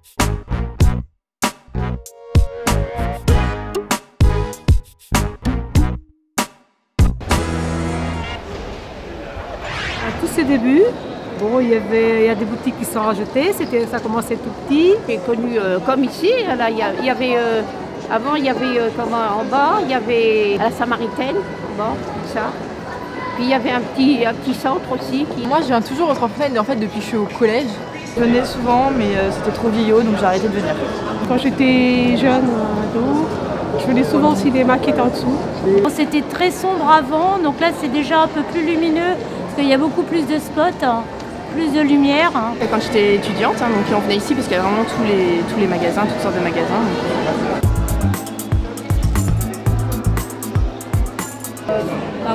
À tous ses débuts, bon, il y a des boutiques qui sont rajoutées, ça commençait tout petit. C'est connu comme ici. Là, il y avait, avant, il y avait en bas, il y avait la Samaritaine, en bas, tout ça. Puis il y avait un petit centre aussi. Moi, je viens toujours au Trampoline en fait depuis que je suis au collège. Je venais souvent, mais c'était trop vieillot, donc j'ai arrêté de venir. Quand j'étais jeune, ado, je venais souvent au cinéma qui est en dessous. C'était très sombre avant, donc là c'est déjà un peu plus lumineux parce qu'il y a beaucoup plus de spots, plus de lumière. Quand j'étais étudiante, donc on venait ici parce qu'il y a vraiment tous les magasins, toutes sortes de magasins.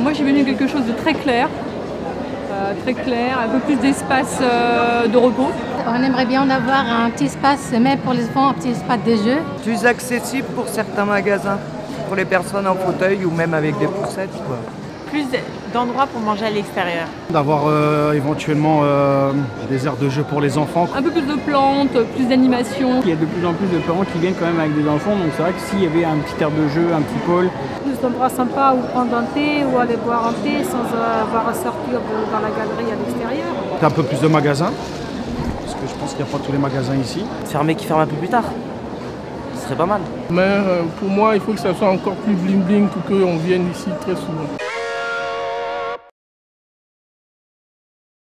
Moi, j'ai venu quelque chose de très clair, un peu plus d'espace de repos. On aimerait bien en avoir un petit espace, même pour les enfants, un petit espace de jeu. Plus accessible pour certains magasins, pour les personnes en fauteuil ou même avec des poussettes, quoi. Plus d'endroits pour manger à l'extérieur. D'avoir éventuellement des aires de jeu pour les enfants. Un peu plus de plantes, plus d'animation. Il y a de plus en plus de parents qui viennent quand même avec des enfants, donc c'est vrai que s'il y avait un petit aire de jeu, un petit pôle. Plus d'endroits sympas où prendre un thé ou aller boire un thé sans avoir à sortir dans la galerie à l'extérieur. Un peu plus de magasins, parce que je pense qu'il n'y a pas tous les magasins ici. Fermer qui ferme un peu plus tard, ce serait pas mal. Mais pour moi, il faut que ça soit encore plus bling bling pour qu'on vienne ici très souvent.